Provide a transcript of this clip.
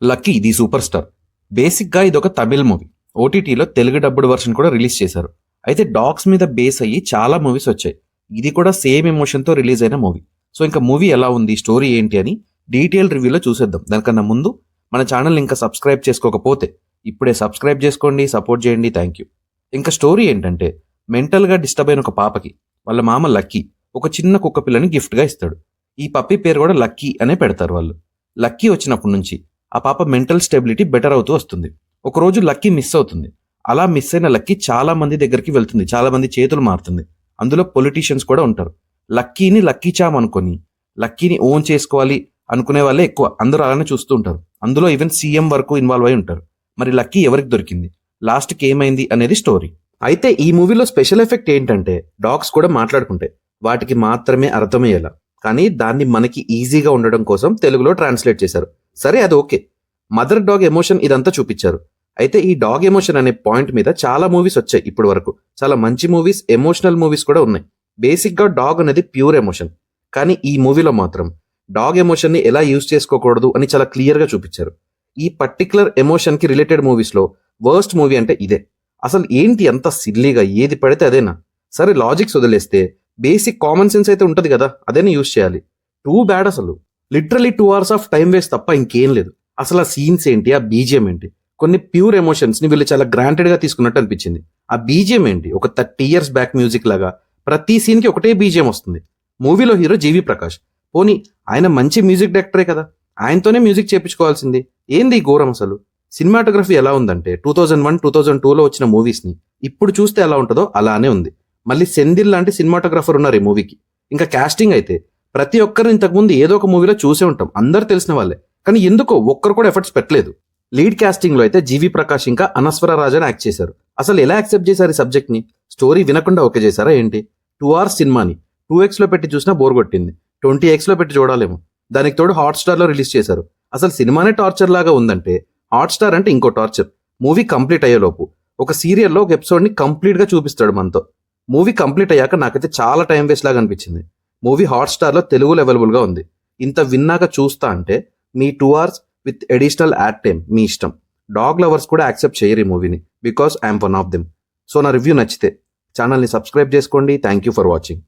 Lucky the super star. బేసిక్గా ఇదొక Tamil movie. ఓటీటీలో తెలుగు డబ్బుడ్ వర్షన్ కూడా రిలీజ్ చేశారు. అయితే డాగ్స్ మీద బేస్ అయ్యి చాలా మూవీస్ వచ్చాయి. ఇది కూడా సేమ్ ఎమోషన్తో రిలీజ్ అయిన మూవీ. సో ఇంకా మూవీ ఎలా ఉంది, స్టోరీ ఏంటి అని డీటెయిల్ రివ్యూలో చూసేద్దాం. దానికన్నా ముందు మన ఛానల్ ఇంకా సబ్స్క్రైబ్ చేసుకోకపోతే ఇప్పుడే సబ్స్క్రైబ్ చేసుకోండి, సపోర్ట్ చేయండి. Thank you. ఇంకా స్టోరీ ఏంటంటే, మెంటల్గా డిస్టర్బ్ అయిన ఒక పాపకి వాళ్ళ మామ లక్కీ ఒక చిన్న కుక్క పిల్లని గిఫ్ట్గా ఇస్తాడు. ఈ పప్పి పేరు కూడా లక్కీ అనే పెడతారు వాళ్ళు. లక్కీ వచ్చినప్పటి నుంచి ఆ పాప మెంటల్ స్టెబిలిటీ బెటర్ అవుతూ వస్తుంది. ఒకరోజు లక్కీ మిస్ అవుతుంది. అలా మిస్ అయిన లక్కీ చాలా మంది దగ్గరికి వెళ్తుంది, చాలా మంది చేతులు మారుతుంది. అందులో పొలిటీషియన్స్ కూడా ఉంటారు. లక్కీని లక్కీ చామ్ అనుకొని లక్కీని ఓన్ చేసుకోవాలి అనుకునే వాళ్ళే ఎక్కువ. అందరూ అలానే చూస్తూ ఉంటారు. అందులో ఈవెన్ సీఎం వరకు ఇన్వాల్వ్ అయి ఉంటారు. మరి లక్కీ ఎవరికి దొరికింది, లాస్ట్కి ఏమైంది అనేది స్టోరీ. అయితే ఈ మూవీలో స్పెషల్ ఎఫెక్ట్ ఏంటంటే, డాగ్స్ కూడా మాట్లాడుకుంటాయి. వాటికి మాత్రమే అర్థమయ్యేలా, కానీ దాన్ని మనకి ఈజీగా ఉండడం కోసం తెలుగులో ట్రాన్స్లేట్ చేశారు. సరే, అది ఓకే. మదర్ డాగ్ ఎమోషన్ ఇదంతా చూపించారు. అయితే ఈ డాగ్ ఎమోషన్ అనే పాయింట్ మీద చాలా మూవీస్ వచ్చాయి ఇప్పటి వరకు. చాలా మంచి మూవీస్, ఎమోషనల్ మూవీస్ కూడా ఉన్నాయి. బేసిక్గా డాగ్ అనేది ప్యూర్ ఎమోషన్. కానీ ఈ మూవీలో మాత్రం డాగ్ ఎమోషన్ని ఎలా యూజ్ చేసుకోకూడదు అని చాలా క్లియర్గా చూపించారు. ఈ పర్టికులర్ ఎమోషన్కి రిలేటెడ్ మూవీస్లో వర్స్ట్ మూవీ అంటే ఇదే. అసలు ఏంటి అంత సిల్లీగా, ఏది పడితే అదేనా? సరే, లాజిక్స్ వదిలేస్తే బేసిక్ కామన్ సెన్స్ అయితే ఉంటుంది కదా, అదేనే యూజ్ చేయాలి. టూ బ్యాడ్ అసలు. Literally 2 hours of time waste తప్ప ఇంకేం లేదు. అసలు ఆ సీన్స్ ఏంటి, ఆ బీజిఎం ఏంటి? కొన్ని ప్యూర్ ఎమోషన్స్ని వీళ్ళు చాలా గ్రాంటెడ్గా తీసుకున్నట్టు అనిపించింది. ఆ బీజిఎం ఏంటి, ఒక 30 years బ్యాక్ మ్యూజిక్ లాగా ప్రతి సీన్కి ఒకటే బీజిఎం వస్తుంది. మూవీలో హీరో జీవి ప్రకాష్. పోనీ ఆయన మంచి మ్యూజిక్ డైరెక్టరే కదా, ఆయనతోనే మ్యూజిక్ చేపించుకోవాల్సింది. ఏంది ఈ ఘోరం అసలు? సినిమాటోగ్రఫీ ఎలా ఉందంటే 2001, 2002లో వచ్చిన మూవీస్ని ఇప్పుడు చూస్తే ఎలా ఉంటుందో అలానే ఉంది. మళ్ళీ సెందిల్ లాంటి సినిమాటోగ్రఫర్ ఉన్నారు ఈ మూవీకి. ఇంకా కాస్టింగ్ అయితే ప్రతి ఒక్కరిని ఇంతకుముందు ఏదో ఒక మూవీలో చూసే ఉంటాం, అందరు తెలిసిన వాళ్ళే. కానీ ఎందుకో ఒక్కరు కూడా ఎఫర్ట్స్ పెట్టలేదు. లీడ్ కాస్టింగ్లో అయితే జీవి ప్రకాష్ ఇంకా అనస్వర రాజన్ యాక్ట్ చేశారు. అసలు ఎలా యాక్సెప్ట్ చేశారు ఈ సబ్జెక్ట్ని? స్టోరీ వినకుండా ఓకే చేశారా ఏంటి? 2 hours సినిమాని 2x పెట్టి చూసినా బోర్ కొట్టింది. 20x పెట్టి చూడాలేమో. దానికి తోడు హాట్స్టార్లో రిలీజ్ చేశారు. అసలు సినిమానే టార్చర్ లాగా ఉందంటే హాట్స్టార్ అంటే ఇంకో టార్చర్. మూవీ కంప్లీట్ అయ్యేలోపు ఒక సీరియల్లో ఒక ఎపిసోడ్ని కంప్లీట్గా చూపిస్తాడు మనతో. మూవీ కంప్లీట్ అయ్యాక నాకైతే చాలా టైం వేస్ట్ లాగా అనిపించింది. మూవీ హాట్స్టార్లో తెలుగులో అవైలబుల్గా ఉంది. ఇంత విన్నాక చూస్తా అంటే మీ 2 hours with additional ad time మీ ఇష్టం. డాగ్ లవర్స్ కూడా యాక్సెప్ట్ చేయరు ఈ మూవీని, because I'm one of them. So నా రివ్యూ నచ్చితే ఛానల్ని సబ్స్క్రైబ్ చేసుకోండి. Thank you for watching.